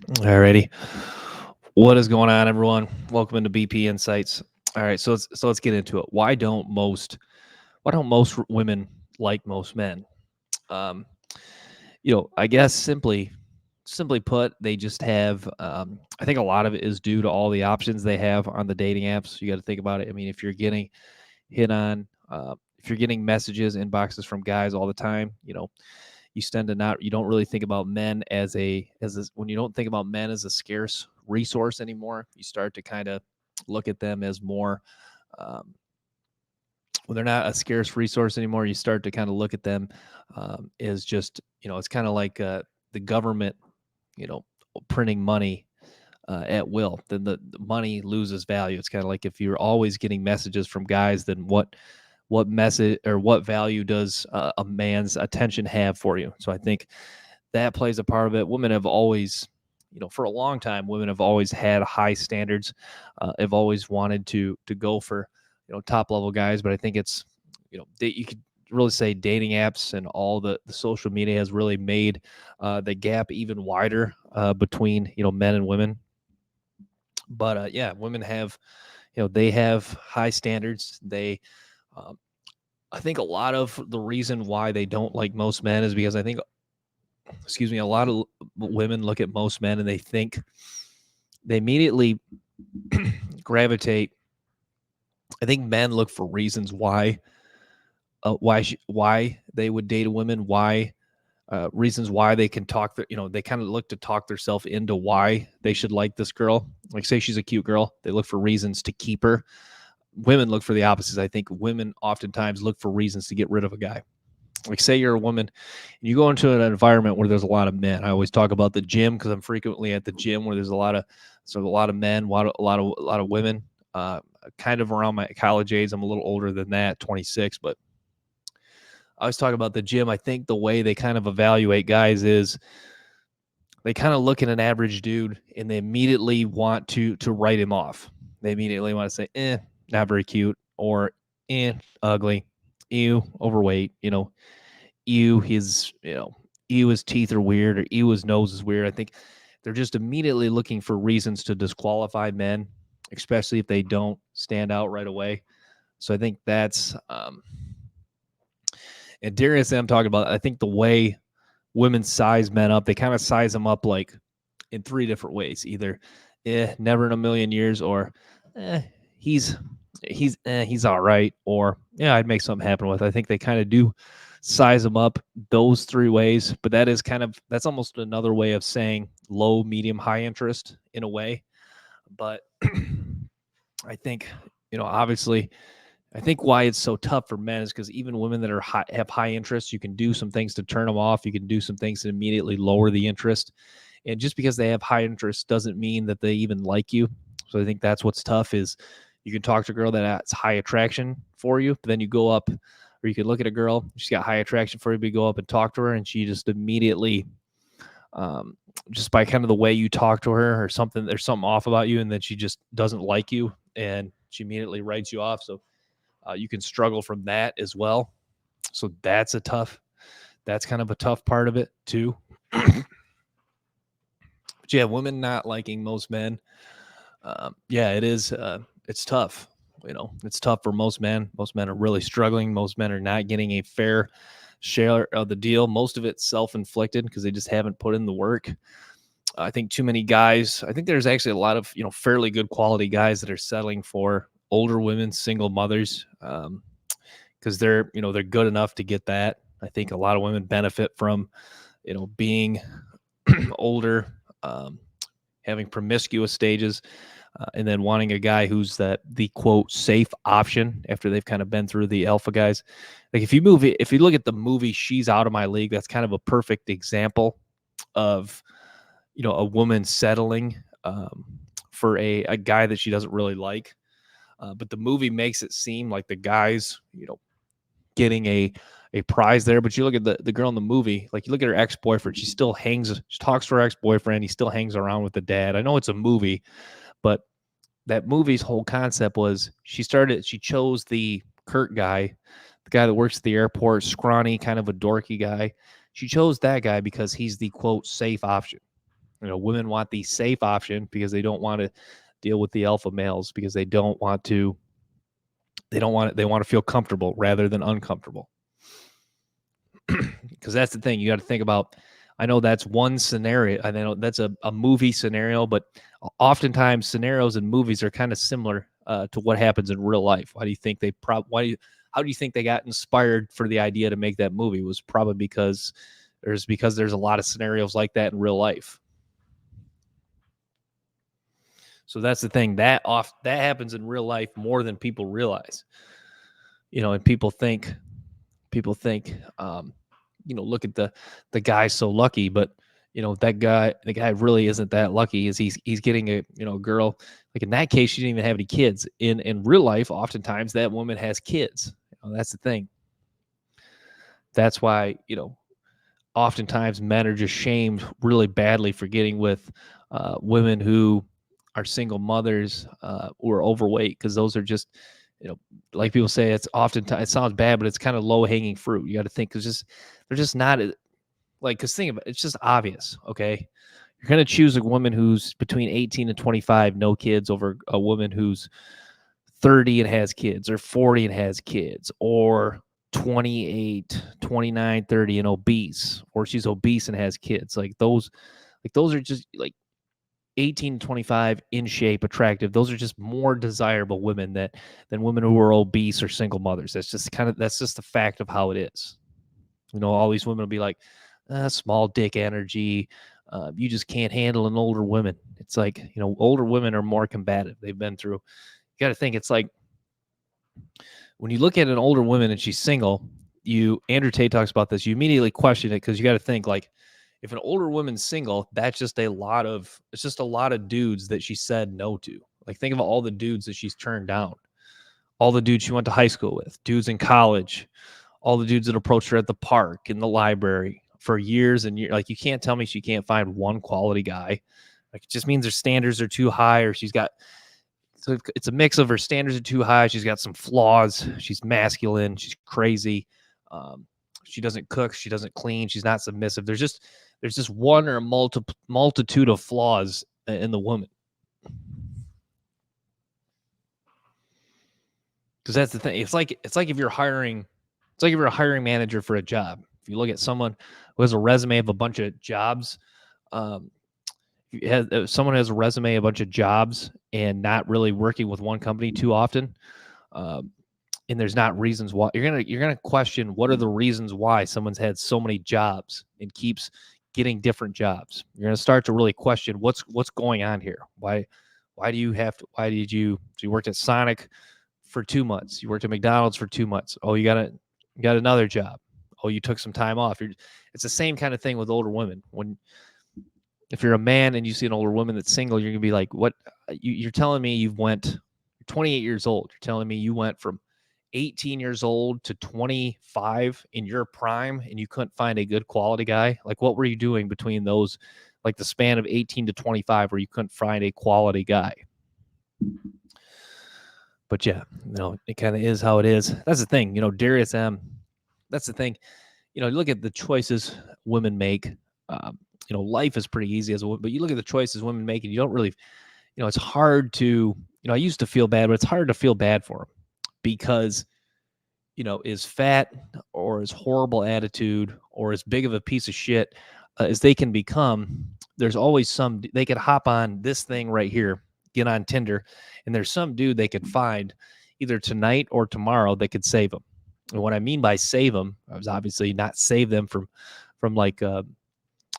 Alrighty. What is going on, everyone? Welcome into BP Insights. All right, so let's get into it. Why don't most women like most men? Um, I guess simply put, they just have. I think a lot of it is due to all the options they have on the dating apps. You got to think about it. I mean, if you're getting hit on, if you're getting messages, inboxes from guys all the time, you tend to not you don't really think about men when you don't think about men as a scarce resource anymore. You start to kind of look at them as more, um, when they're not a scarce resource anymore. You start to kind of look at them as just, it's kind of like the government, you know printing money at will. Then the money loses value. It's kind of like if you're always getting messages from guys, then what message or what value does a man's attention have for you? So I think that plays a part of it. Women have always, for a long time, women have always had high standards. Have always wanted to go for, top level guys. But I think it's, you could really say dating apps and all the social media has really made the gap even wider between, men and women. But yeah, women have, they have high standards. Um, I think a lot of the reason why they don't like most men is because I think, excuse me, a lot of women look at most men and they immediately gravitate. I think men look for reasons why they would date a woman, why reasons why they can talk. They kind of look to talk themselves into why they should like this girl. Like, say she's a cute girl, they look for reasons to keep her. Women look for the opposites. I think women oftentimes look for reasons to get rid of a guy. Like, say you're a woman and you go into an environment where there's a lot of men. I always talk about the gym because I'm frequently at the gym where there's a lot of men, a lot of women. Kind of around my college age. I'm a little older than that, 26, but I always talk about the gym. I think the way they kind of evaluate guys is they kind of look at an average dude and they immediately want to write him off. They immediately want to say, not very cute, or ugly, ew, overweight, ew, his teeth are weird, or ew, his nose is weird. I think they're just immediately looking for reasons to disqualify men, especially if they don't stand out right away. So I think that's and Darius, I'm talking about. I think the way women size men up, they kind of size them up like in three different ways: either never in a million years, or eh, he's he's all right, or yeah, I'd make something happen with. I think they kind of do size them up those three ways, but that's almost another way of saying low, medium, high interest in a way. But I think, obviously, I think why it's so tough for men is because even women that have high interest, you can do some things to turn them off. You can do some things to immediately lower the interest. And just because they have high interest doesn't mean that they even like you. So I think that's what's tough is you can talk to a girl that has high attraction for you, but then you go up, or you can look at a girl, she's got high attraction for you, but you go up and talk to her and she just immediately, um, just by kind of the way you talk to her or something, there's something off about you, and then she just doesn't like you and she immediately writes you off. So you can struggle from that as well. So that's kind of a tough part of it too. But yeah, women not liking most men. Yeah, it is. It's tough. It's tough for most men. Most men are really struggling. Most men are not getting a fair share of the deal. Most of it's self-inflicted because they just haven't put in the work. I think too many guys. I think there's actually a lot of fairly good quality guys that are settling for older women, single mothers, because they're good enough to get that. I think a lot of women benefit from being older, having promiscuous stages, and then wanting a guy who's the quote safe option after they've kind of been through the alpha guys. Like if you look at the movie She's Out of My League, that's kind of a perfect example of a woman settling for a guy that she doesn't really like. But the movie makes it seem like the guy's getting a prize there. But you look at the girl in the movie, like you look at her ex-boyfriend, she talks to her ex-boyfriend, he still hangs around with the dad. I know it's a movie, but that movie's whole concept was she chose the Kurt guy, the guy that works at the airport, scrawny, kind of a dorky guy. She chose that guy because he's the quote safe option. Women want the safe option because they don't want to deal with the alpha males, because they want to feel comfortable rather than uncomfortable. Because that's the thing you got to think about. I know that's one scenario. I know that's a movie scenario, but oftentimes scenarios in movies are kind of similar to what happens in real life. Why do you think how do you think they got inspired for the idea to make that movie? It was probably because there's a lot of scenarios like that in real life. So that's the thing, that happens in real life more than people realize. And people think look at the guy so lucky, but the guy really isn't that lucky. Is he's getting a girl, like in that case she didn't even have any kids. In real life, oftentimes that woman has kids. That's the thing. That's why oftentimes men are just shamed really badly for getting with women who are single mothers who are overweight, because those are just, like people say, it's oftentimes, it sounds bad, but it's kind of low hanging fruit. You got to think, because they're just not like, because think about it, it's just obvious. Okay, you're going to choose a woman who's between 18 and 25, no kids, over a woman who's 30 and has kids, or 40 and has kids, or 28, 29, 30 and obese, or she's obese and has kids. Those are just like 18 to 25, in shape, attractive. Those are just more desirable women than women who are obese or single mothers. That's just the fact of how it is. All these women will be like, small dick energy. You just can't handle an older woman. It's like, older women are more combative. They've been through. You got to think, it's like when you look at an older woman and she's single, Andrew Tate talks about this, you immediately question it, because you got to think, like, if an older woman's single, it's just a lot of dudes that she said no to. Like, think of all the dudes that she's turned down, all the dudes she went to high school with, dudes in college, all the dudes that approached her at the park, in the library, for years and years. Like, you can't tell me she can't find one quality guy. Like, it just means her standards are too high, or so it's a mix of her standards are too high. She's got some flaws. She's masculine. She's crazy. Um, she doesn't cook. She doesn't clean. She's not submissive. There's just one or a multitude of flaws in the woman. Because that's the thing. It's like if you're hiring, a hiring manager for a job. If you look at someone who has a resume of a bunch of jobs, if someone has a resume of a bunch of jobs and not really working with one company too often, and there's not reasons why, you're gonna question, what are the reasons why someone's had so many jobs and keeps getting different jobs. You're gonna start to really question what's going on here. Why do you have to? Why did you? So you worked at Sonic for 2 months. You worked at McDonald's for 2 months. Oh, you got another job. Oh, you took some time off. It's the same kind of thing with older women. If you're a man and you see an older woman that's single, you're gonna be like, what? You're telling me you're 28 years old. You're telling me you went from 18 years old to 25 in your prime, and you couldn't find a good quality guy? Like, what were you doing between those, like the span of 18 to 25, where you couldn't find a quality guy? But yeah, it kind of is how it is. That's the thing, Darius M. That's the thing. You look at the choices women make. Life is pretty easy as a woman, but you look at the choices women make, and you don't really, it's hard to, I used to feel bad, but it's hard to feel bad for them, because, as fat or as horrible attitude or as big of a piece of shit as they can become, there's always they could hop on this thing right here, get on Tinder, and there's some dude they could find either tonight or tomorrow that could save them. And what I mean by save them, I was obviously not save them from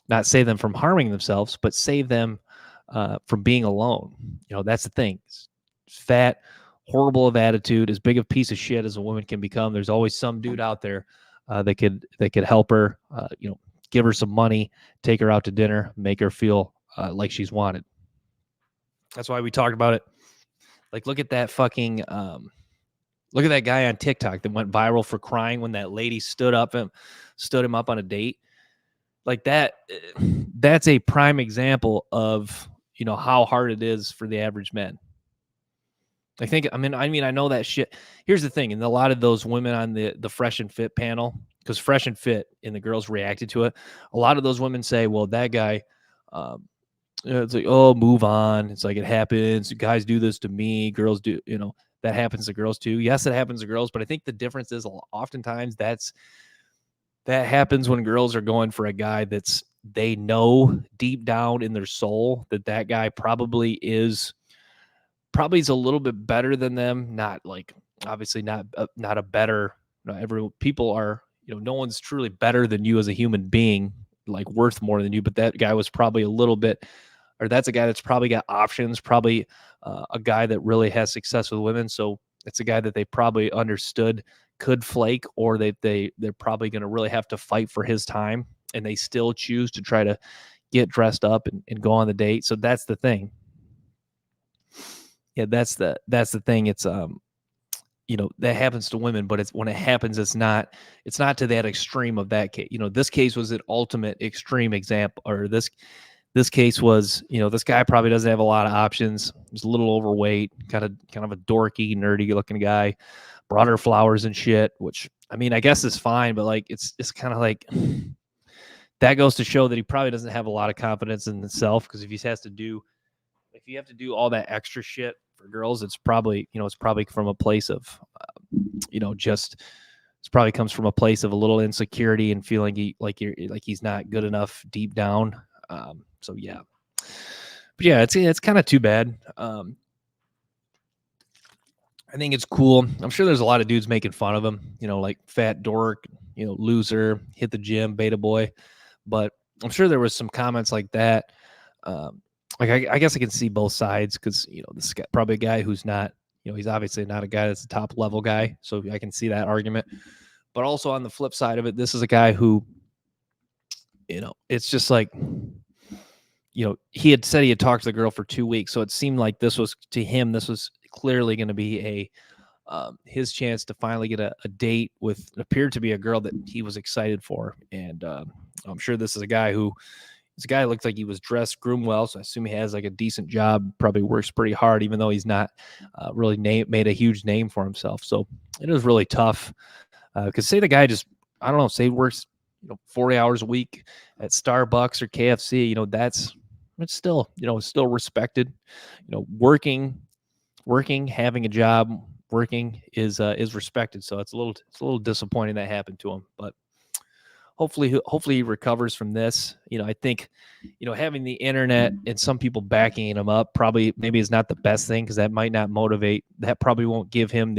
not save them from harming themselves, but save them from being alone. That's the thing. Fat, horrible of attitude, as big a piece of shit as a woman can become, there's always some dude out there that could help her, give her some money, take her out to dinner, make her feel like she's wanted. That's why we talked about it. Like, look at that fucking look at that guy on TikTok that went viral for crying when that lady stood him up on a date. Like that's a prime example of, how hard it is for the average man. I know that shit. Here's the thing, and a lot of those women on the Fresh and Fit panel, because Fresh and Fit and the girls reacted to it, a lot of those women say, well, that guy, It's like, oh, move on. It's like it happens. Guys do this to me. Girls do, that happens to girls too. Yes, it happens to girls, but I think the difference is oftentimes that happens when girls are going for a guy that's they know deep down in their soul that guy probably is a little bit better than them. Not like obviously not a better. Every people are no one's truly better than you as a human being, like worth more than you. But that guy was probably a little bit, or that's a guy that's probably got options. Probably a guy that really has success with women. So it's a guy that they probably understood could flake, or they're probably going to really have to fight for his time, and they still choose to try to get dressed up and go on the date. So that's the thing. Yeah, that's the thing. It's that happens to women, but it's when it happens, it's not to that extreme of that case. This case was an ultimate extreme example, or this case was, this guy probably doesn't have a lot of options. He's a little overweight, kind of a dorky, nerdy looking guy. Brought her flowers and shit, which I mean, I guess is fine, but like it's kind of like that goes to show that he probably doesn't have a lot of confidence in himself, because if you have to do all that extra shit for girls, it's probably from a place of just it probably comes from a place of a little insecurity and feeling he's not good enough deep down. So yeah, but yeah, it's kind of too bad. I think it's cool. I'm sure there's a lot of dudes making fun of him, like fat dork, loser, hit the gym, beta boy. But I'm sure there was some comments like that. Like I guess I can see both sides, because this guy, probably a guy who's not, he's obviously not a guy that's a top level guy. So I can see that argument. But also on the flip side of it, this is a guy who, it's just like, he had said he had talked to the girl for 2 weeks. So it seemed like this was clearly going to be his chance to finally get a date with appeared to be a girl that he was excited for. And I'm sure this is a guy who looked like he was dressed, groomed well. So I assume he has like a decent job, probably works pretty hard, even though he's not really made a huge name for himself. So it was really tough. Because say the guy just, I don't know, say he works 40 hours a week at Starbucks or KFC, it's still, still respected. Working, having a job, working is respected. So it's a little disappointing that happened to him, but hopefully he recovers from this. I think, having the internet and some people backing him up maybe is not the best thing, because that might not motivate. That probably won't give him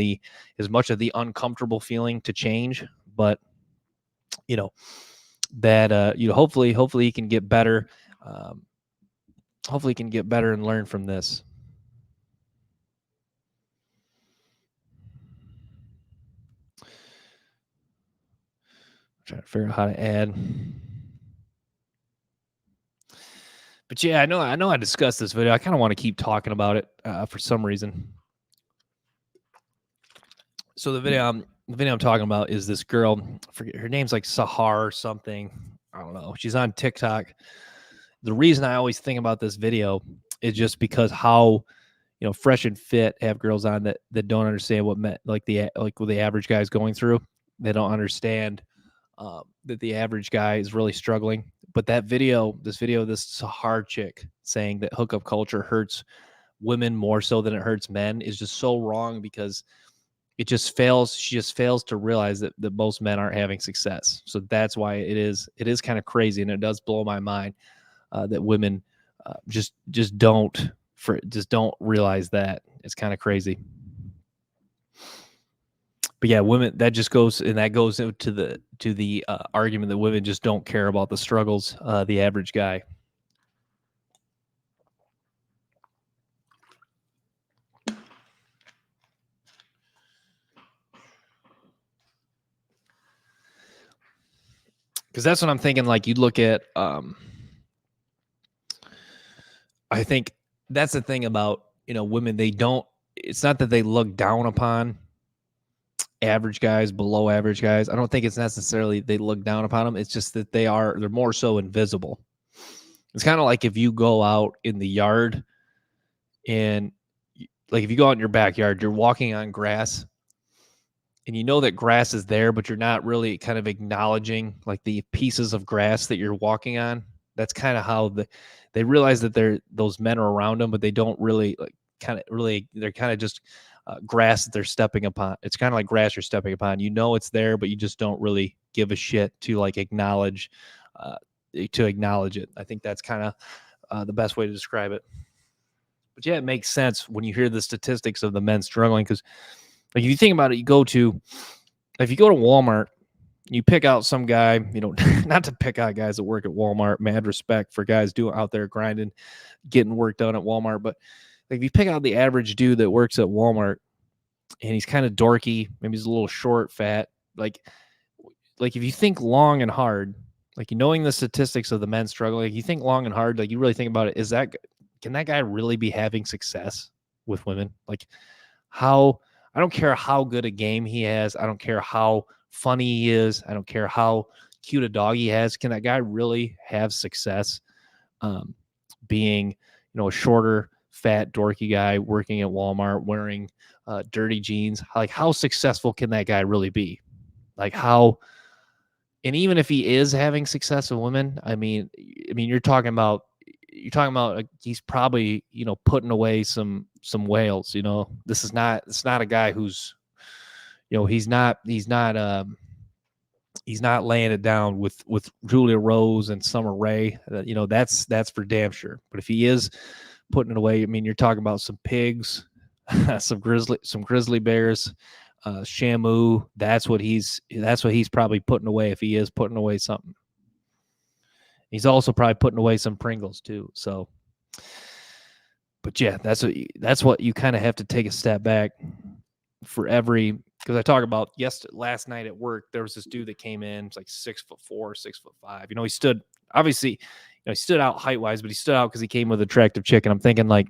as much of the uncomfortable feeling to change. But that hopefully he can get better. Hopefully he can get better and learn from this. Trying to figure out how to add. But yeah, I know I discussed this video. I kind of want to keep talking about it for some reason. So the video I'm talking about is this girl. I forget her name's, like Sahar or something. I don't know. She's on TikTok. The reason I always think about this video is just because how fresh and fit have girls on that don't understand what what the average guy is going through. They don't understand that the average guy is really struggling. But this Sahar chick saying that hookup culture hurts women more so than it hurts men is just so wrong, because she just fails to realize that most men aren't having success. So that's why it is kind of crazy, and it does blow my mind that women just don't realize that. It's kind of crazy. But yeah, women, that goes into the argument that women just don't care about the struggles the average guy. Because that's what I'm thinking. Like, you'd look at, I think that's the thing about, women. It's not that they look down upon average guys, below average guys. I don't think it's necessarily they look down upon them. It's just that they're more so invisible. It's kind of like if you go out in the yard and like if you go out in your backyard, you're walking on grass and you know that grass is there, but you're not really kind of acknowledging like the pieces of grass that you're walking on. That's kind of how they realize that those men are around them, but they don't really like they're kind of just grass that they're stepping upon. It's kind of like grass you're stepping upon. You know it's there, but you just don't really give a shit to like uh, acknowledge it. I think that's kind of the best way to describe it. But yeah, it makes sense when you hear the statistics of the men struggling because, like, if you think about it, if you go to Walmart, you pick out some guy, not to pick out guys that work at Walmart. Mad respect for guys doing out there grinding, getting work done at Walmart. But like, if you pick out the average dude that works at Walmart and he's kind of dorky, maybe he's a little short, fat, like if you think long and hard, like knowing the statistics of the men struggling, like you think long and hard, like you really think about it, can that guy really be having success with women? Like how I don't care how good a game he has, I don't care how funny he is, I don't care how cute a dog he has. Can that guy really have success being, a shorter, fat, dorky guy working at Walmart wearing dirty jeans? Like how successful can that guy really be? Like how and even if he is having success with women, I mean, you're talking about he's probably putting away some whales. It's not a guy who's he's not laying it down with Julia Rose and Summer Rae. That's for damn sure. But if he is putting it away, I mean, you're talking about some pigs, some grizzly bears, Shamu. That's what he's probably putting away if he is putting away something. He's also probably putting away some Pringles too. So, but yeah, that's what you kind of have to take a step back for every because I talk about last night at work. There was this dude that came in. It's like 6'4", 6'5". He stood obviously. He stood out height wise, but he stood out because he came with an attractive chick. And I'm thinking like,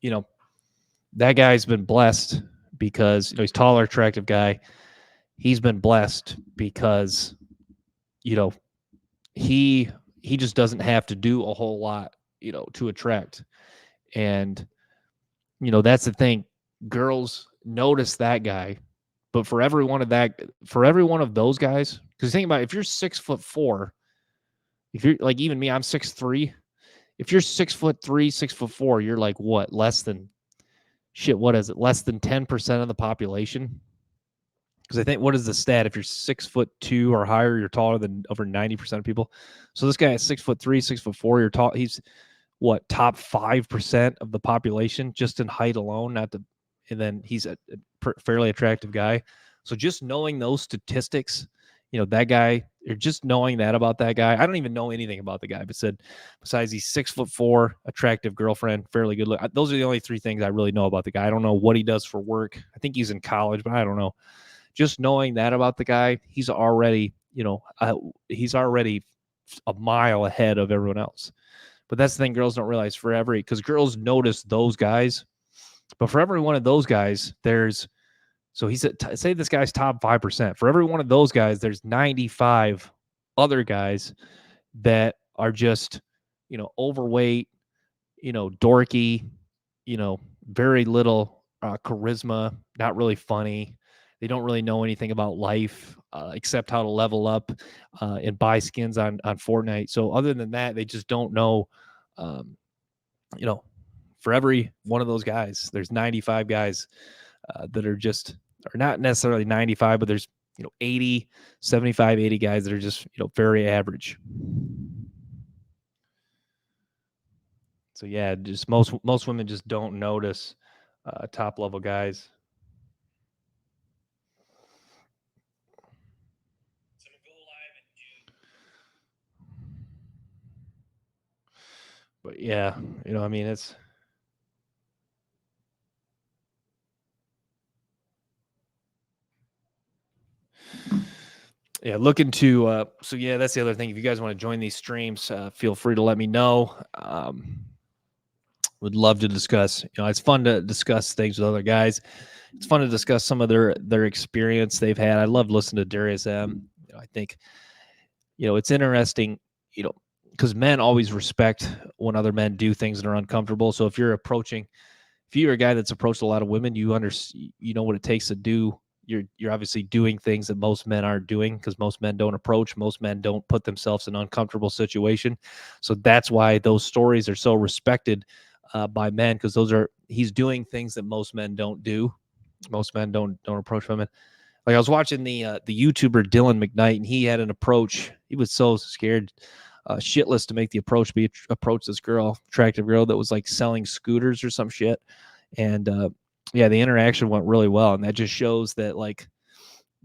that guy's been blessed because he's taller, attractive guy. He's been blessed because he just doesn't have to do a whole lot to attract. And that's the thing, girls notice that guy, but for every one of those guys, because think about it, if you're 6'4", if you're like even me, I'm 6'3". If you're 6'3", 6'4", you're like what, less than shit, what is it? Less than 10% of the population. Because I think, what is the stat? If you're 6'2" or higher, you're taller than over 90% of people. So this guy is 6'3", 6'4". You're tall. He's what, top 5% of the population just in height alone. And then he's a fairly attractive guy. So just knowing those statistics, that guy, or just knowing that about that guy, I don't even know anything about the guy, but besides he's 6'4", attractive girlfriend, fairly good look. Those are the only three things I really know about the guy. I don't know what he does for work. I think he's in college, but I don't know. Just knowing that about the guy, he's already a mile ahead of everyone else. But that's the thing girls don't realize because girls notice those guys, but for every one of those guys, say this guy's top 5%. For every one of those guys, there's 95 other guys that are just, overweight, dorky, very little charisma, not really funny. They don't really know anything about life except how to level up and buy skins on Fortnite. So other than that, they just don't know. Um, for every one of those guys, there's 95 guys that are not necessarily 95, but there's 80, 75, 80 guys that are just very average. So yeah, just most women just don't notice top level guys. But yeah, I mean, it's looking to so yeah, that's the other thing. If you guys want to join these streams, feel free to let me know. Would love to discuss. It's fun to discuss things with other guys. It's fun to discuss some of their experience they've had. I love listening to Darius M. I think it's interesting, because men always respect when other men do things that are uncomfortable. So if you're a guy that's approached a lot of women, you know what it takes to do you're obviously doing things that most men aren't doing, because most men don't approach, most men don't put themselves in an uncomfortable situation. So that's why those stories are so respected by men, because he's doing things that most men don't do. Most men don't approach women. Like I was watching the YouTuber Dylan McKnight, and he had an approach. He was so scared shitless to make the approach, approach this girl, attractive girl that was like selling scooters or some shit. And yeah, the interaction went really well, and that just shows that like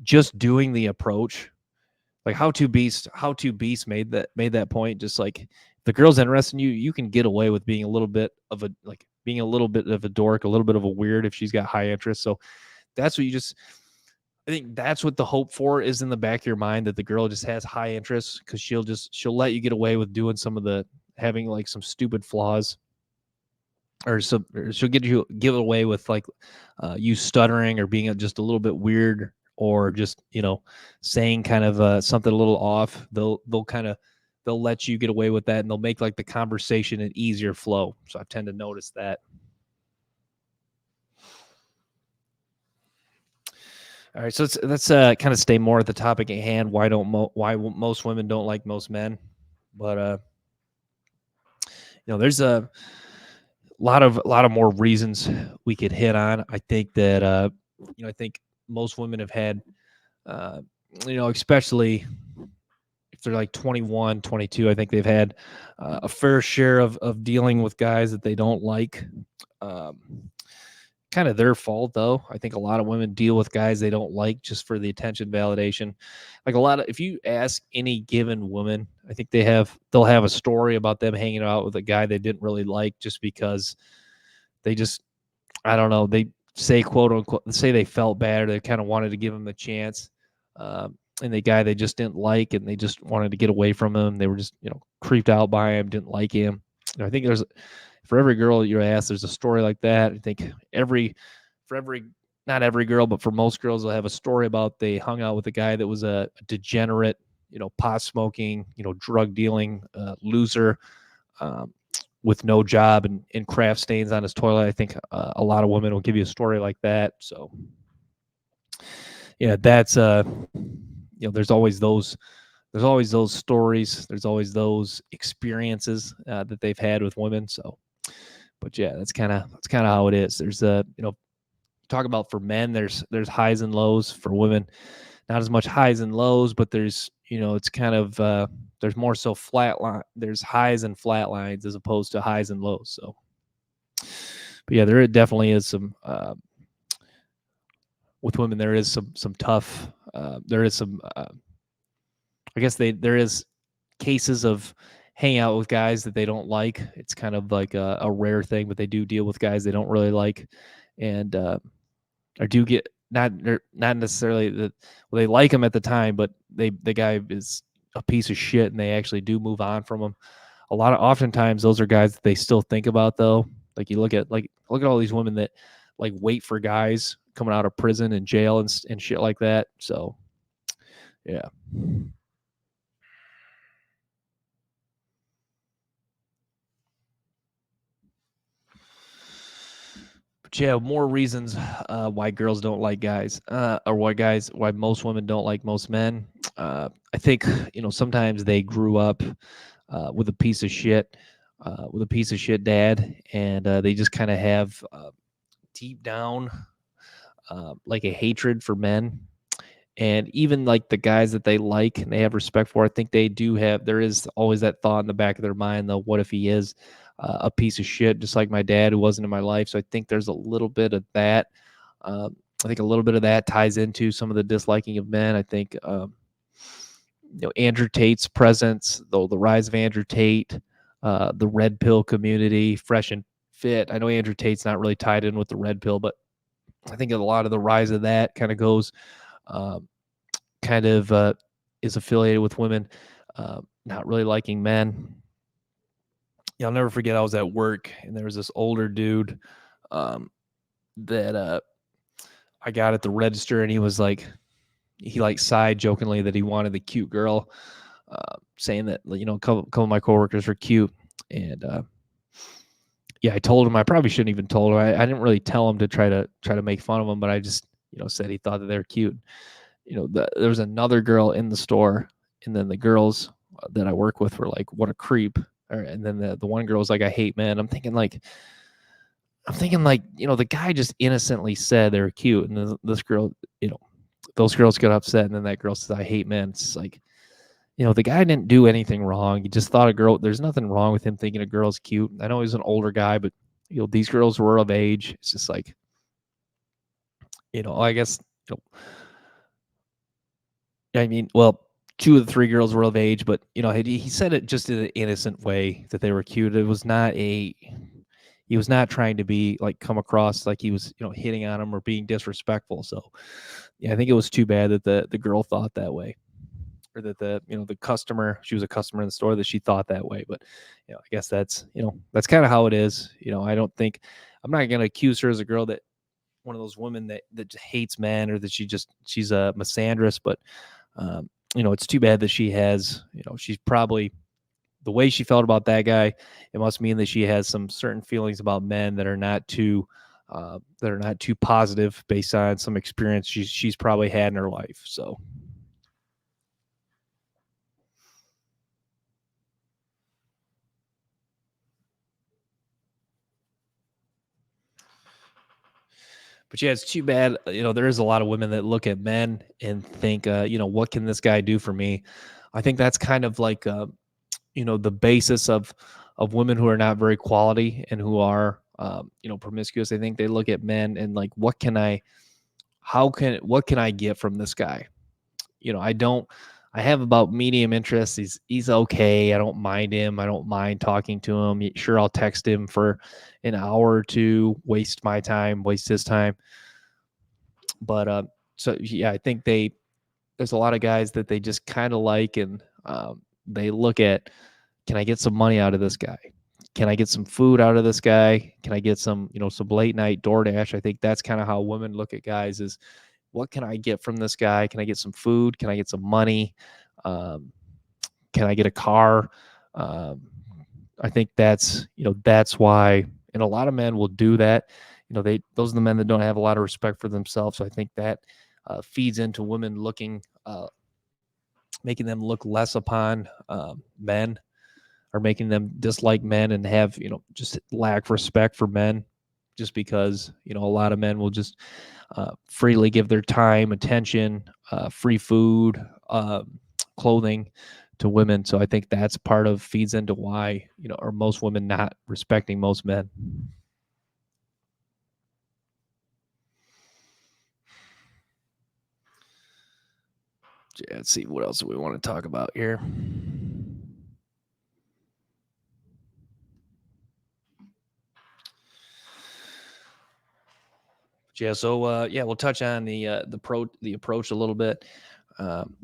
just doing the approach, like how to beast made that point. Just like if the girl's interested in you, you can get away with being a little bit of a like being a little bit of a dork, a little bit of a weird if she's got high interest. So that's what you just I think that's what the hope for is in the back of your mind, that the girl just has high interest, because she'll let you get away with doing some of the having like some stupid flaws, or she'll give away with like you stuttering or being just a little bit weird, or just saying kind of something a little off. They'll let you get away with that, and they'll make like the conversation an easier flow. So I tend to notice that. All right, so let's kind of stay more at the topic at hand. Why most women don't like most men? But there's a lot of more reasons we could hit on. I think that I think most women have had especially if they're like 21, 22, I think they've had a fair share of dealing with guys that they don't like. Um, Kind of their fault, though. I think a lot of women deal with guys they don't like just for the attention validation. Like if you ask any given woman, I think they'll have a story about them hanging out with a guy they didn't really like, just because they just, I don't know, they say quote unquote, say they felt bad, or they kind of wanted to give him a chance. And the guy they just didn't like, and they just wanted to get away from him. They were just, creeped out by him, didn't like him. I think for every girl you ask, there's a story like that. I think for every, not every girl, but for most girls, they'll have a story about they hung out with a guy that was a degenerate, pot smoking, drug dealing loser, with no job, and craft stains on his toilet. I think a lot of women will give you a story like that. So yeah, that's there's always those stories. There's always those experiences that they've had with women. So, but yeah, that's kind of how it is. There's talk about for men. There's highs and lows. For women, not as much highs and lows, but there's it's kind of there's more so flat line. There's highs and flat lines as opposed to highs and lows. So, but yeah, there definitely is some with women. There is some tough. There is some. I guess there is cases of hanging out with guys that they don't like. It's kind of like a rare thing, but they do deal with guys they don't really like, and or do get not necessarily that they like him at the time, but the guy is a piece of shit, and they actually do move on from him. Oftentimes those are guys that they still think about, though. Like you look at all these women that like wait for guys coming out of prison and jail and shit like that. So yeah. But yeah, more reasons why girls don't like guys, or why most women don't like most men. I think sometimes they grew up with a piece of shit, dad, and they just kind of have deep down like a hatred for men. And even like the guys that they like and they have respect for, I think they do have. There is always that thought in the back of their mind, though. What if he is a piece of shit, just like my dad, who wasn't in my life? So I think there's a little bit of that. I think a little bit of that ties into some of the disliking of men. I think Andrew Tate's presence, though, the rise of Andrew Tate, the red pill community, fresh and fit. I know Andrew Tate's not really tied in with the red pill, but I think a lot of the rise of that kind of goes. Kind of is affiliated with women not really liking men. Yeah, I'll never forget, I was at work and there was this older dude that I got at the register, and he like sighed jokingly that he wanted the cute girl, saying that a couple of my coworkers were cute. And yeah, I told him I probably shouldn't even told him. I didn't really tell him to try to make fun of him, but I just said he thought that they were cute. There was another girl in the store, and then the girls that I work with were like, "What a creep!" And then the one girl was like, "I hate men." I'm thinking like, the guy just innocently said they were cute, and this girl, those girls get upset, and then that girl says, "I hate men." It's like, the guy didn't do anything wrong. He just thought a girl. There's nothing wrong with him thinking a girl's cute. I know he's an older guy, but these girls were of age. It's just like, I guess, you know, I mean, well, two of the three girls were of age, but he said it just in an innocent way that they were cute. He was not trying to be like come across like he was, hitting on them or being disrespectful. So, yeah, I think it was too bad that the girl thought that way, or that the customer, she was a customer in the store, that she thought that way. But I guess that's kind of how it is. I don't think, I'm not going to accuse her as a girl that, one of those women that hates men, or that she's a misandrist. But it's too bad that she's probably, the way she felt about that guy, it must mean that she has some certain feelings about men that are not too positive, based on some experience she's probably had in her life. So, but yeah, it's too bad. There is a lot of women that look at men and think, what can this guy do for me? I think that's kind of like, the basis of women who are not very quality and who are, promiscuous. I think they look at men and like, what can I get from this guy? I don't. I have about medium interest. He's okay. I don't mind him. I don't mind talking to him. Sure, I'll text him for an hour or two, waste my time, waste his time. But so yeah, I think there's a lot of guys that they just kind of like, and they look at, can I get some money out of this guy? Can I get some food out of this guy? Can I get some late night DoorDash? I think that's kind of how women look at guys, is what can I get from this guy? Can I get some food? Can I get some money? Um, can I get a car? Um, I think that's why, and a lot of men will do that. Those are the men that don't have a lot of respect for themselves. So I think that feeds into women making them look less upon men, or making them dislike men and have, just lack respect for men, just because, a lot of men will just freely give their time, attention, free food, clothing to women. So I think that's feeds into why, or most women not respecting most men. Yeah, let's see, what else do we want to talk about here. Yeah, so yeah, we'll touch on the approach a little bit. Um,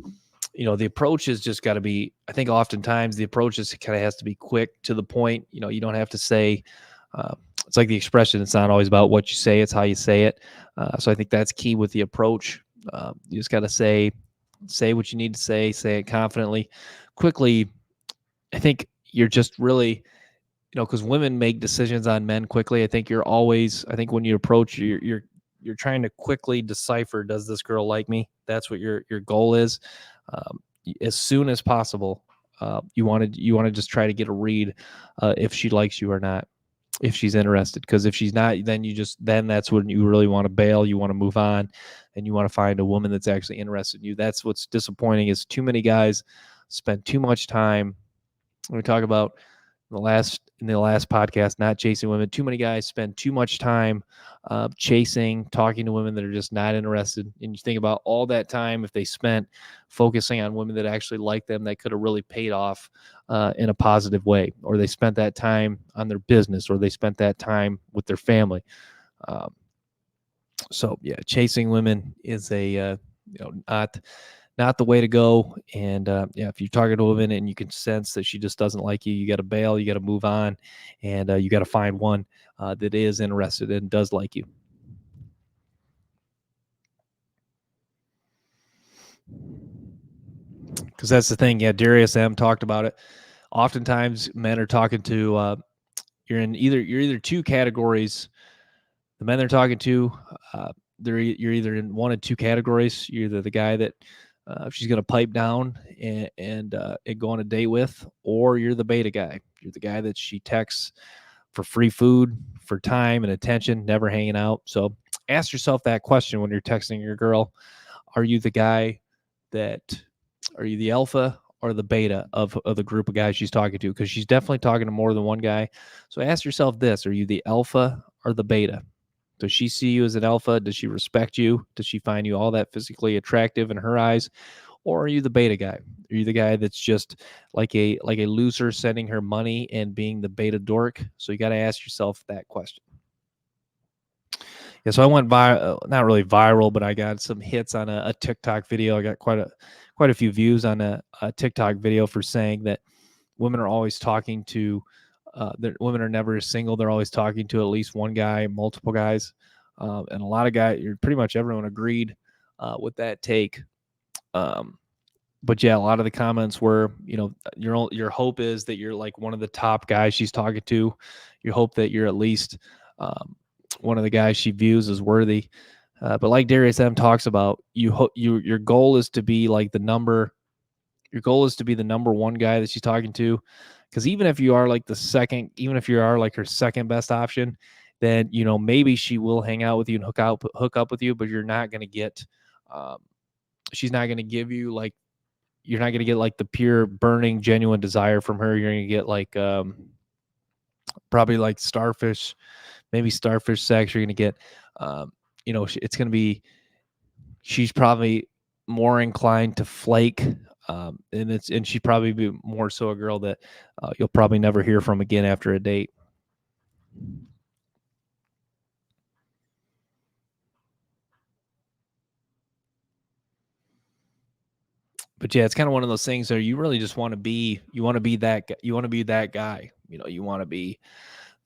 the approach has just got to be, I think oftentimes the approach is kind of has to be quick to the point. You don't have to say, it's like the expression, it's not always about what you say, it's how you say it. So I think that's key with the approach. You just got to say what you need to say it confidently, quickly. I think you're just really, because women make decisions on men quickly. I think when you approach, you're trying to quickly decipher, does this girl like me? That's what your goal is. Um, as soon as possible, you want to just try to get a read, if she likes you or not, if she's interested. Because if she's not, then that's when you really want to bail. You want to move on, and you want to find a woman that's actually interested in you. That's what's disappointing, is too many guys spend too much time. When we talk about in the last podcast, not chasing women. Too many guys spend too much time chasing, talking to women that are just not interested. And you think about all that time, if they spent focusing on women that actually like them, that could have really paid off in a positive way. Or they spent that time on their business, or they spent that time with their family. So yeah, chasing women is not the way to go. And yeah, if you're talking to a woman and you can sense that she just doesn't like you, you got to bail, you got to move on, and you got to find one that is interested and does like you. Because that's the thing. Yeah, Darius M talked about it. Oftentimes, men are talking to. You're either two categories. The men they're talking to, you're either in one of two categories. You're either the guy that she's going to pipe down and go on a date with, or you're the beta guy. You're the guy that she texts for free food, for time and attention, never hanging out. So ask yourself that question when you're texting your girl. Are you the guy that, are you the alpha or the beta of the group of guys she's talking to? Because she's definitely talking to more than one guy. So ask yourself this: are you the alpha or the beta? Does she see you as an alpha? Does she respect you? Does she find you all that physically attractive in her eyes? Or are you the beta guy? Are you the guy that's just like a loser sending her money and being the beta dork? So you got to ask yourself that question. Yeah, so I went not really viral, but I got some hits on a TikTok video. I got quite a few views on a TikTok video for saying that women are always talking to, that women are never single. They're always talking to at least one guy, multiple guys, and a lot of guys. Pretty much everyone agreed with that take. But yeah, a lot of the comments were, your hope is that you're like one of the top guys she's talking to. You hope that you're at least one of the guys she views as worthy. But like Darius M talks about, your goal is to be like your goal is to be the number one guy that she's talking to. Because even if you are like even if you are like her second best option, then maybe she will hang out with you and hook up with you, but you're not going to get. She's not going to give you like, you're not going to get like the pure burning genuine desire from her. You're going to get like probably like maybe starfish sex. You're going to get it's going to be, she's probably more inclined to flake, and she'd probably be more so a girl that you'll probably never hear from again after a date. But yeah, it's kind of one of those things where you really just want to be, you want to be that guy. You want to be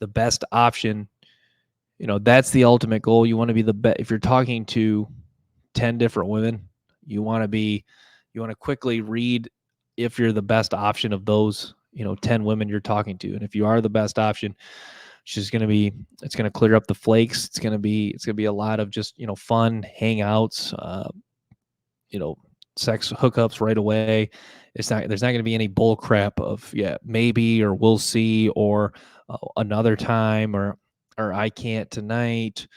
the best option. That's the ultimate goal. You want to be the best. If you're talking to 10 different women, you want to quickly read if you're the best option of those 10 women you're talking to. And if you are the best option, it's going to clear up the flakes. It's going to be a lot of just fun hangouts, you know sex hookups right away. There's not going to be any bull crap of, yeah, maybe, or we'll see, or another time, or I can't tonight,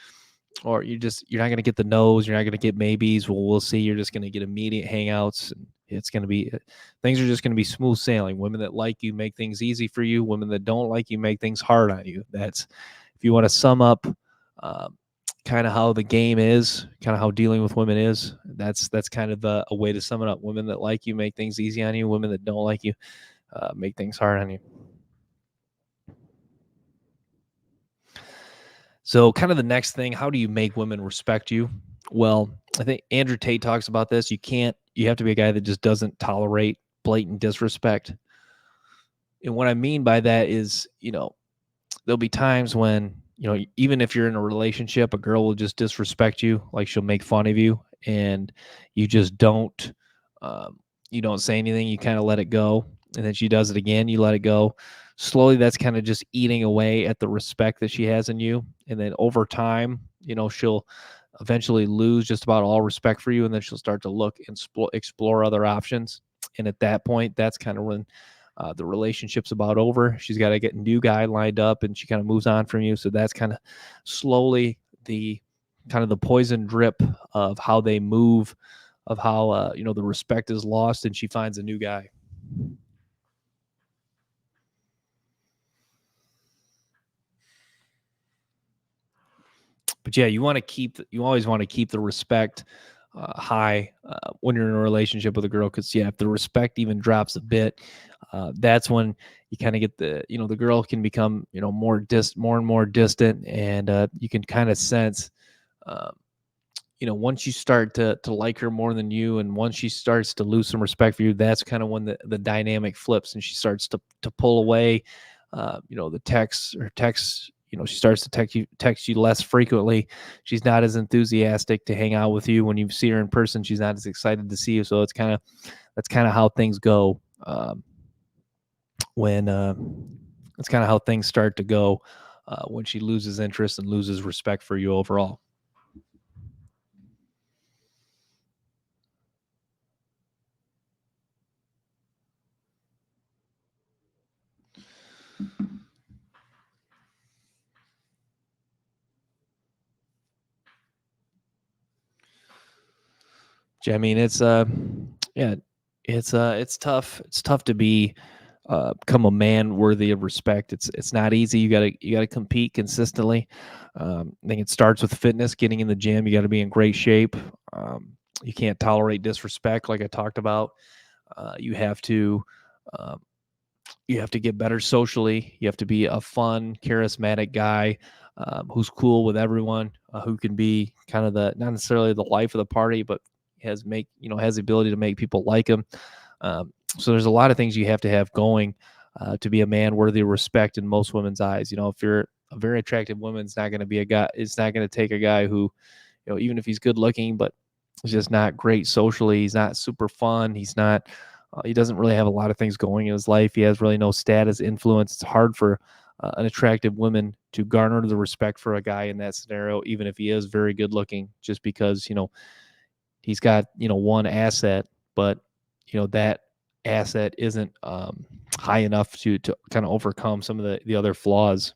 or you're not going to get the no's, you're not going to get maybes, well, we'll see. You're just going to get immediate hangouts, and it's going to be, things are just going to be smooth sailing. Women that like you make things easy for you. Women that don't like you make things hard on you. That's, if you want to sum up kind of how the game is, kind of how dealing with women is, that's kind of a way to sum it up. Women that like you make things easy on you. Women that don't like you make things hard on you. So kind of the next thing, how do you make women respect you? Well, I think Andrew Tate talks about this. You have to be a guy that just doesn't tolerate blatant disrespect. And what I mean by that is, there'll be times when, even if you're in a relationship, a girl will just disrespect you. Like, she'll make fun of you, and you just um, don't say anything. You kind of let it go. And then she does it again. You let it go. Slowly, that's kind of just eating away at the respect that she has in you. And then over time, she'll eventually lose just about all respect for you. And then she'll start to look and explore other options. And at that point, that's kind of when the relationship's about over. She's got to get a new guy lined up, and she kind of moves on from you. So that's kind of slowly the poison drip of how they move, of how the respect is lost, and she finds a new guy. But yeah, you always want to keep the respect high when you're in a relationship with a girl, because yeah, if the respect even drops a bit, that's when you kind of get the girl can become more and more distant, and you can kind of sense, uh, once you start to like her more than you, and once she starts to lose some respect for you, that's kind of when the dynamic flips, and she starts to pull away. The texts, she starts to text you less frequently. She's not as enthusiastic to hang out with you. When you see her in person, she's not as excited to see you. So that's kind of how things go. When That's kind of how things start to go when she loses interest and loses respect for you overall. I mean, yeah, it's tough. It's tough to become a man worthy of respect. It's not easy. You gotta compete consistently. I think it starts with fitness, getting in the gym. You got to be in great shape. You can't tolerate disrespect, like I talked about. You have to um, you have to get better socially. You have to be a fun, charismatic guy who's cool with everyone, who can be kind of the not necessarily the life of the party, but has the ability to make people like him. So there's a lot of things you have to have going to be a man worthy of respect in most women's eyes. If you're a very attractive woman, it's not going to be a guy. It's not going to take a guy who, even if he's good looking, but he's just not great socially. He's not super fun. He's not. He doesn't really have a lot of things going in his life. He has really no status, influence. It's hard for an attractive woman to garner the respect for a guy in that scenario, even if he is very good looking, just because he's got one asset, but that asset isn't high enough to kind of overcome some of the other flaws.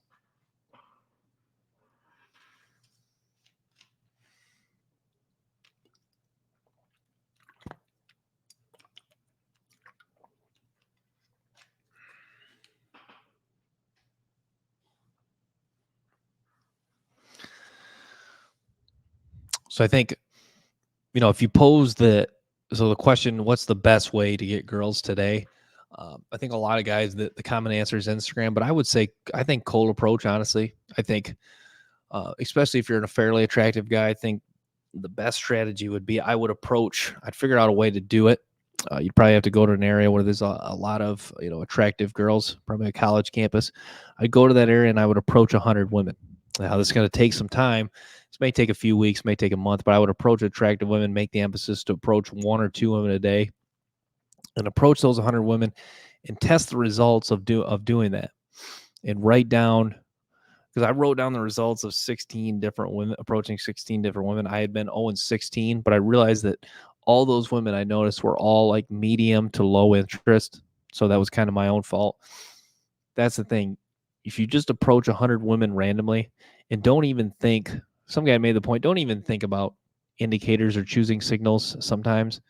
So I think if you pose the question, what's the best way to get girls today? I think a lot of guys, the common answer is Instagram, but I think cold approach. Honestly, I think especially if you're a fairly attractive guy, I think the best strategy would be I'd figure out a way to do it. You'd probably have to go to an area where there's a lot of attractive girls, probably a college campus. I'd go to that area and I would approach 100 women. Now this is going to take some time. This may take a few weeks, may take a month, but I would approach attractive women, make the emphasis to approach one or two women a day, and approach those 100 women and test the results of doing that, and write down, because I wrote down the results of 16 different women, approaching 16 different women. I had been 0-16, but I realized that all those women I noticed were all like medium to low interest. So that was kind of my own fault. That's the thing. If you just approach 100 women randomly and don't even think, some guy made the point, don't even think about indicators or choosing signals sometimes.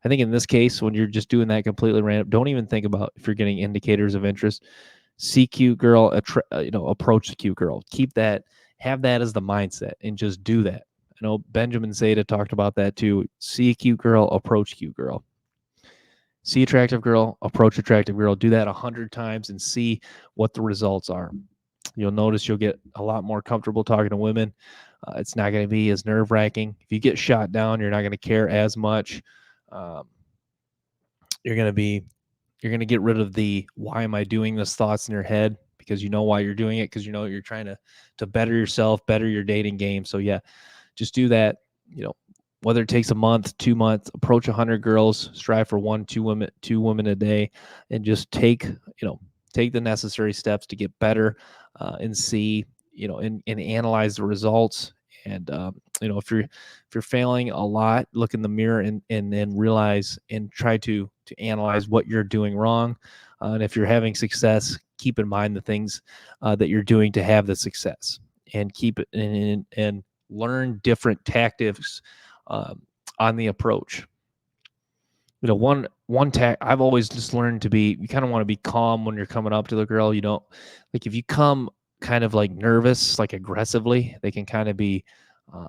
I think in this case, when you're just doing that completely random, don't even think about if you're getting indicators of interest. See cute girl, approach the cute girl. Keep that, have that as the mindset, and just do that. I know Benjamin Zeta talked about that too. See a cute girl, approach cute girl. See attractive girl, approach attractive girl. Do that 100 times and see what the results are. You'll notice you'll get a lot more comfortable talking to women. It's not going to be as nerve wracking. If you get shot down, you're not going to care as much. Um, you're going to be you're going to get rid of the why am I doing this thoughts in your head, because you know why you're doing it, because you're trying to better yourself, better your dating game. So yeah, just do that. Whether it takes a month, 2 months, approach 100 girls, strive for two women a day, and just take the necessary steps to get better, and see, and analyze the results. And if you're failing a lot, look in the mirror and then realize and try to analyze what you're doing wrong. And if you're having success, keep in mind the things that you're doing to have the success, and keep it and learn different tactics um, on the approach. One tack I've always just learned to be, you kind of want to be calm when you're coming up to the girl. You don't, like, if you come kind of like nervous, like aggressively, they can kind of be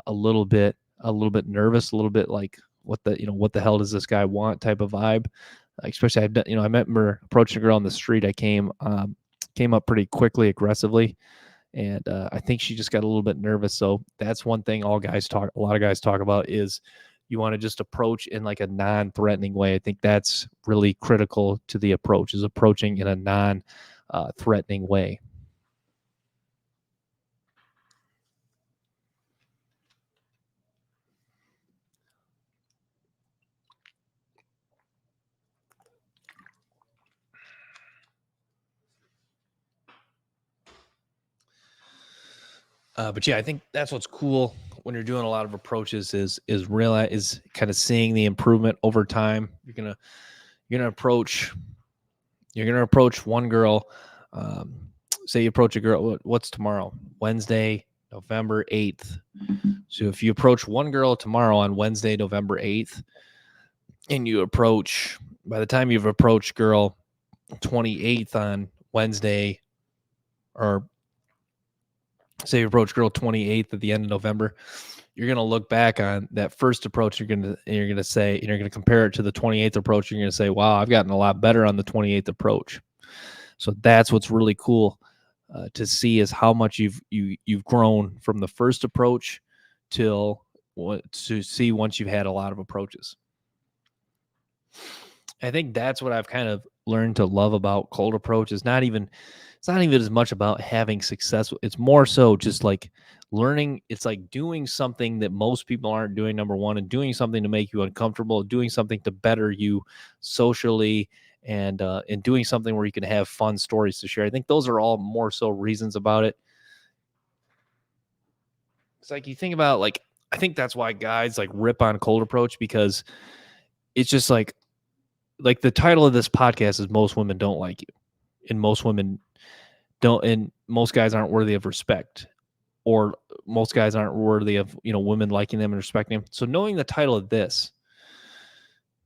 a little bit nervous, a little bit like what the hell does this guy want type of vibe. Especially I've done, I remember approaching a girl on the street. I came up pretty quickly, aggressively, and I think she just got a little bit nervous. So that's one thing a lot of guys talk about, is you want to just approach in like a non-threatening way. I think that's really critical to the approach, is approaching in a non-threatening way. But yeah, I think that's what's cool when you're doing a lot of approaches, is kind of seeing the improvement over time. You're gonna approach one girl. say you approach a girl, what's tomorrow? Wednesday, November 8th. So if you approach one girl tomorrow on Wednesday, November 8th, and you approach, by the time you've approached girl 28th on Wednesday, or say you approach girl 28th at the end of November, you're going to look back on that first approach. You're going to say, you're going to compare it to the 28th approach. You're going to say, wow, I've gotten a lot better on the 28th approach. So that's what's really cool to see, is how much you've grown from the first approach to see once you've had a lot of approaches. I think that's what I've kind of learned to love about cold approach. It's not even as much about having success. It's more so just like learning. It's like doing something that most people aren't doing, number one, and doing something to make you uncomfortable, doing something to better you socially, and doing something where you can have fun stories to share. I think those are all more so reasons about it. It's like you think about, like, I think that's why guys like rip on cold approach, because it's just like the title of this podcast is Most Women Don't Like You. And most women don't, and most guys aren't worthy of respect, or most guys aren't worthy of, women liking them and respecting them. So knowing the title of this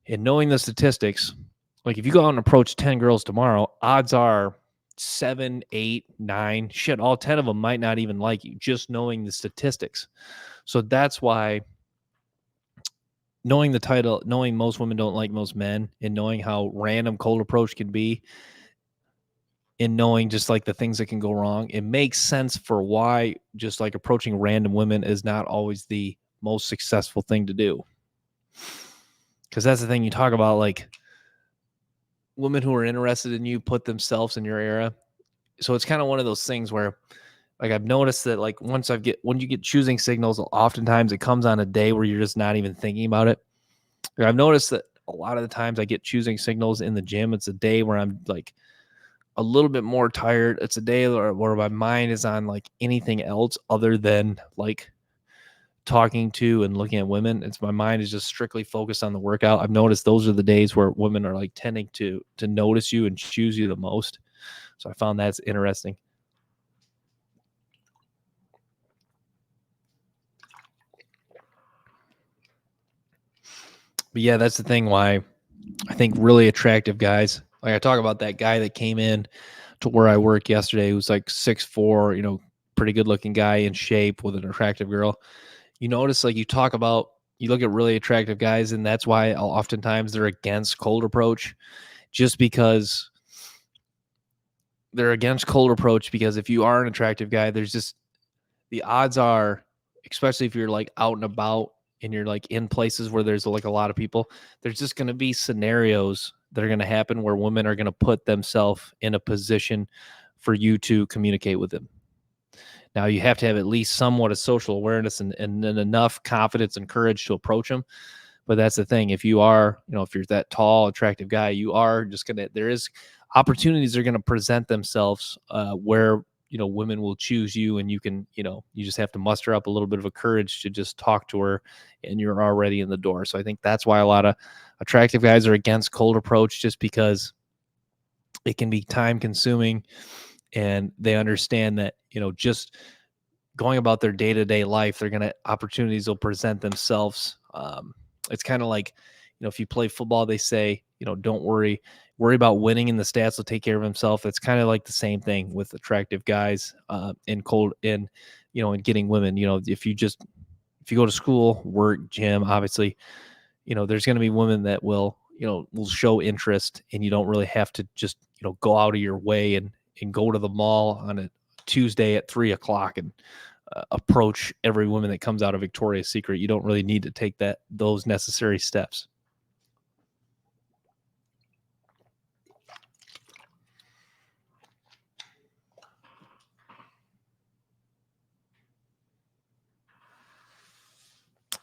and knowing the statistics, like if you go out and approach 10 girls tomorrow, odds are 7, 8, 9, shit, all 10 of them might not even like you, just knowing the statistics. So that's why knowing the title, knowing most women don't like most men, and knowing how random cold approach can be, and knowing just like the things that can go wrong, it makes sense for why just like approaching random women is not always the most successful thing to do. Because that's the thing you talk about, like women who are interested in you put themselves in your era. So it's kind of one of those things where, like, I've noticed that, like, when you get choosing signals, oftentimes it comes on a day where you're just not even thinking about it. I've noticed that a lot of the times I get choosing signals in the gym. It's a day where I'm like a little bit more tired. It's a day where my mind is on like anything else other than like talking to and looking at women. It's my mind is just strictly focused on the workout. I've noticed those are the days where women are like tending to notice you and choose you the most. So I found that's interesting. But yeah, that's the thing why I think really attractive guys, like I talk about that guy that came in to where I work yesterday, who was like 6'4", pretty good looking guy in shape with an attractive girl. You notice, like, you look at really attractive guys, and that's why oftentimes they're against cold approach, just because they're against cold approach. Because if you are an attractive guy, there's just, the odds are, especially if you're like out and about and you're like in places where there's like a lot of people, there's just going to be scenarios that are going to happen where women are going to put themselves in a position for you to communicate with them. Now you have to have at least somewhat of social awareness and enough confidence and courage to approach them. But that's the thing. If you are, if you're that tall, attractive guy, you are just there is opportunities are going to present themselves where, women will choose you, and you can, you just have to muster up a little bit of a courage to just talk to her, and you're already in the door. So I think that's why a lot of attractive guys are against cold approach, just because it can be time consuming, and they understand that, just going about their day-to-day life, they're going to, opportunities will present themselves. It's kind of like, if you play football, they say, don't worry about winning, and the stats will take care of himself. It's kind of like the same thing with attractive guys in getting women. If you go to school, work, gym, obviously, there's going to be women that will show interest, and you don't really have to just, go out of your way and go to the mall on a Tuesday at 3:00 and approach every woman that comes out of Victoria's Secret. You don't really need to take those necessary steps.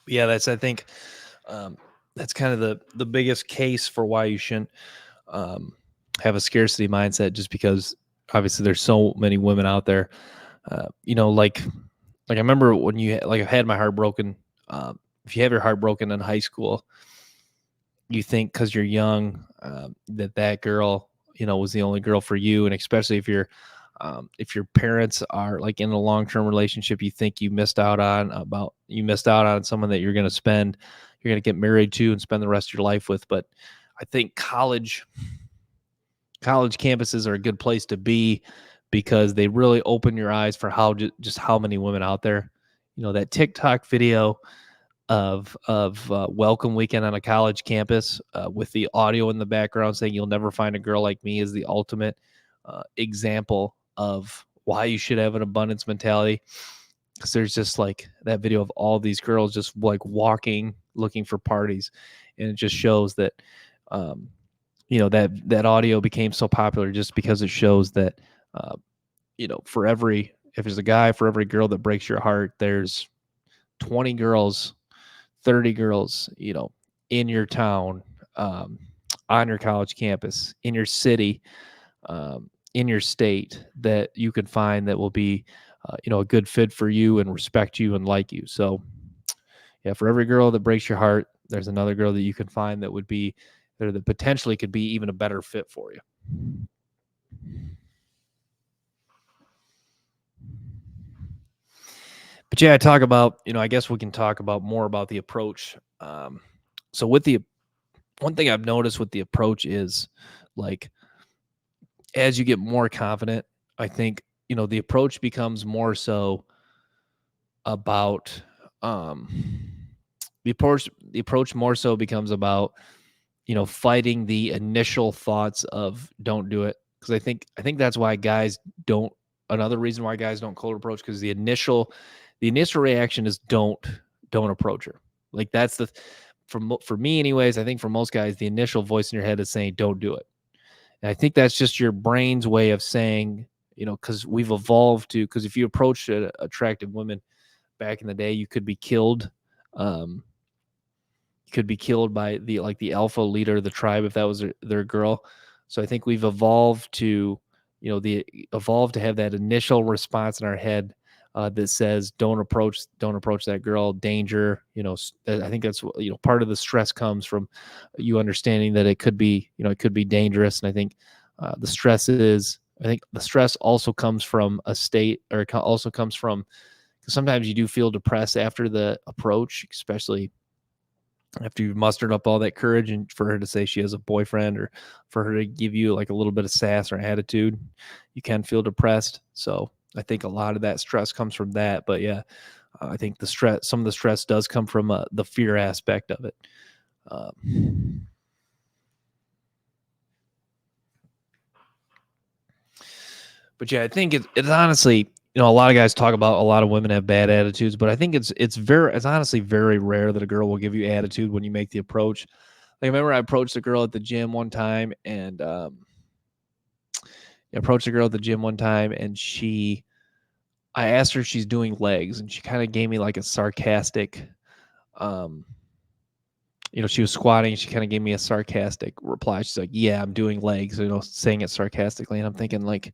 Yeah, I think that's kind of the biggest case for why you shouldn't have a scarcity mindset, just because obviously there's so many women out there. Like I remember when I had my heart broken. If you have your heart broken in high school, you think because you're young that girl, was the only girl for you. And especially if you're If your parents are like in a long-term relationship, you think you missed out on someone that you're going to get married to and spend the rest of your life with. But I think college campuses are a good place to be because they really open your eyes for just how many women out there. That TikTok video of welcome weekend on a college campus with the audio in the background saying you'll never find a girl like me is the ultimate example of why you should have an abundance mentality, because there's just like that video of all these girls just like walking looking for parties, and it just shows that that audio became so popular just because it shows that uh, if there's a guy for every girl that breaks your heart, there's 20 girls, 30 girls, in your town, on your college campus, in your city, in your state, that you can find that will be, a good fit for you and respect you and like you. So, yeah, for every girl that breaks your heart, there's another girl that you can find that would be there that potentially could be even a better fit for you. But yeah, I guess we can talk about more about the approach. So with the one thing I've noticed with the approach is, like, as you get more confident, I think, the approach becomes more so about um the approach more so becomes about, fighting the initial thoughts of don't do it. Because I think that's why guys don't another reason why guys don't cold approach, because the initial reaction is don't approach her. Like, that's for me anyways. I think for most guys, the initial voice in your head is saying don't do it. And I think that's just your brain's way of saying, because we've evolved because if you approach attractive women back in the day, you could be killed. Um, you could be killed by the alpha leader of the tribe if that was their girl. So I think we've evolved to, evolved to have that initial response in our head that says don't approach that girl, danger. I think that's part of the stress comes from you understanding that it could be dangerous. And I think the stress also comes from a state, or it also comes from, because sometimes you do feel depressed after the approach, especially after you've mustered up all that courage, and for her to say she has a boyfriend, or for her to give you like a little bit of sass or attitude, you can feel depressed. So I think a lot of that stress comes from that. But yeah, I think some of the stress does come from the fear aspect of it. But yeah, I think it's honestly, a lot of guys talk about a lot of women have bad attitudes, but I think it's honestly very rare that a girl will give you attitude when you make the approach. Like, I remember I approached a girl at the gym one time, and I asked her if she's doing legs, and she kind of gave me like a sarcastic, um, she was squatting. She kind of gave me a sarcastic reply. She's like, "Yeah, I'm doing legs," saying it sarcastically, and I'm thinking, like,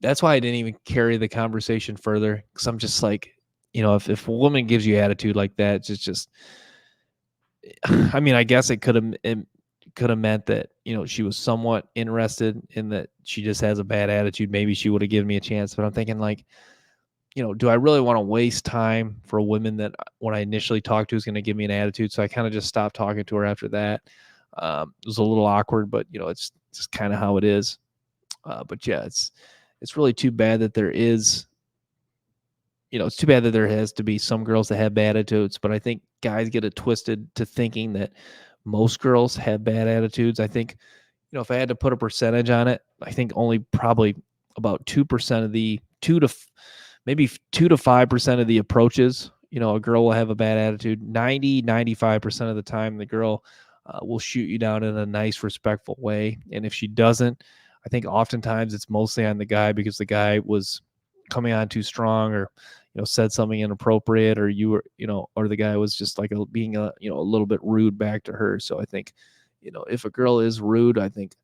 that's why I didn't even carry the conversation further, because I'm just like, if a woman gives you attitude like that, it's just I mean, I guess it could have meant that, she was somewhat interested in that she just has a bad attitude. Maybe she would have given me a chance. But I'm thinking, like, do I really want to waste time for a woman that when I initially talked to is going to give me an attitude? So I kind of just stopped talking to her after that. It was a little awkward, but it's just kind of how it is. But yeah, it's really too bad that it's too bad that there has to be some girls that have bad attitudes, but I think guys get it twisted to thinking that most girls have bad attitudes. I think, if I had to put a percentage on it, I think only probably about 2% of the maybe 2 to 5% of the approaches, a girl will have a bad attitude. 95% of the time, the girl will shoot you down in a nice, respectful way. And if she doesn't, I think oftentimes it's mostly on the guy, because the guy was coming on too strong, or said something inappropriate, or or the guy was just like being a little bit rude back to her. So I think, if a girl is rude, I think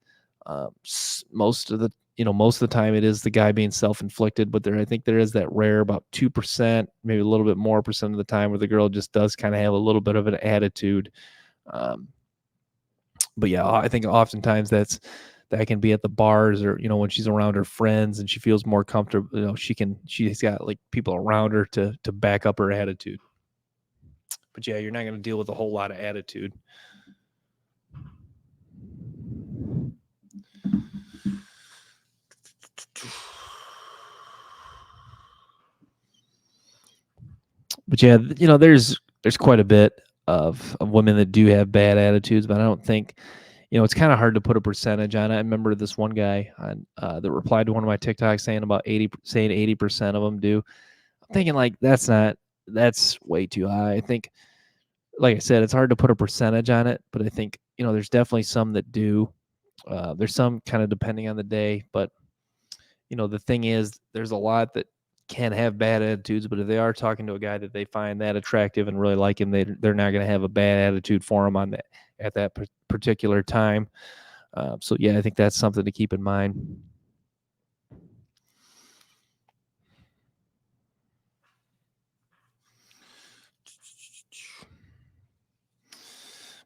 most of the time it is the guy being self-inflicted. But I think there is that rare about 2%, maybe a little bit more percent of the time, where the girl just does kind of have a little bit of an attitude. um, but yeah, I think oftentimes that can be at the bars, or when she's around her friends and she feels more comfortable. She's got like people around her to back up her attitude. But yeah, you're not going to deal with a whole lot of attitude. But yeah, there's quite a bit of women that do have bad attitudes, but I don't think it's kind of hard to put a percentage on it. I remember this one guy that replied to one of my TikToks saying 80% of them do. I'm thinking like that's way too high. I think, like I said, it's hard to put a percentage on it, but I think there's definitely some that do. There's some kind of depending on the day, but the thing is, there's a lot that can have bad attitudes, but if they are talking to a guy that they find that attractive and really like him, they're not going to have a bad attitude for him at that particular time. So yeah, I think that's something to keep in mind.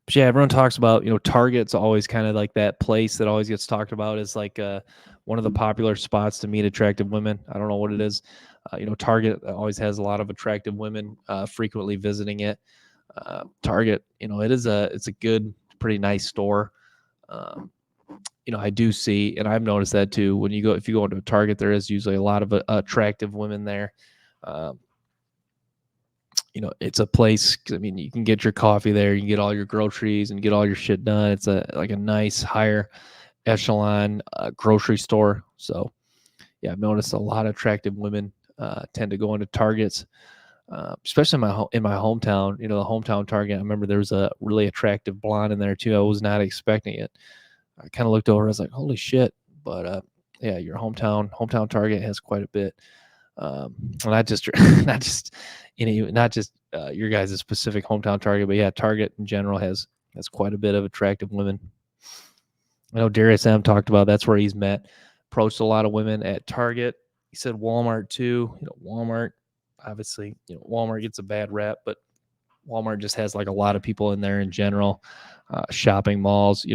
But yeah, everyone talks about, Target's always kind of like that place that always gets talked about as like one of the popular spots to meet attractive women. I don't know what it is. Target always has a lot of attractive women frequently visiting it. Target, it's a good, pretty nice store. I do see, and I've noticed that too. If you go into a Target, there is usually a lot of attractive women there. Um, it's a place. I mean, you can get your coffee there, you can get all your groceries and get all your shit done. It's like a nice higher echelon grocery store. So yeah, I've noticed a lot of attractive women tend to go into Targets, especially in my hometown. The hometown Target. I remember there was a really attractive blonde in there too. I was not expecting it. I kind of looked over. I was like, "Holy shit!" But yeah, your hometown Target has quite a bit. Not just your guys' specific hometown Target, but yeah, Target in general has quite a bit of attractive women. I know Darius M talked about that's where he's approached a lot of women at Target. He said Walmart too. Walmart, obviously, Walmart gets a bad rap, but Walmart just has like a lot of people in there in general. Shopping malls,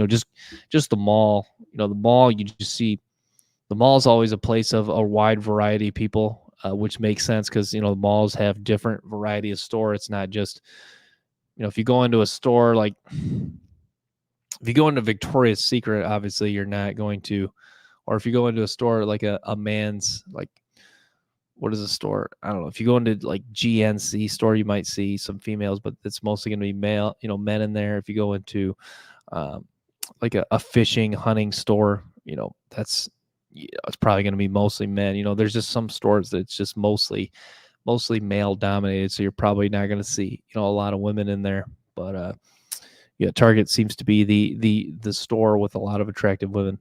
just the mall. The mall, you just see the mall is always a place of a wide variety of people, which makes sense because the malls have different variety of store. It's not just if you go into a store like if you go into Victoria's Secret, obviously you're not going to, or if you go into a store like a man's like what is a store? I don't know. If you go into like GNC store, you might see some females, but it's mostly going to be male, men in there. If you go into um, like a fishing hunting store, that's it's probably going to be mostly men. There's just some stores that it's just mostly male dominated, so you're probably not going to see a lot of women in there. But yeah, Target seems to be the store with a lot of attractive women.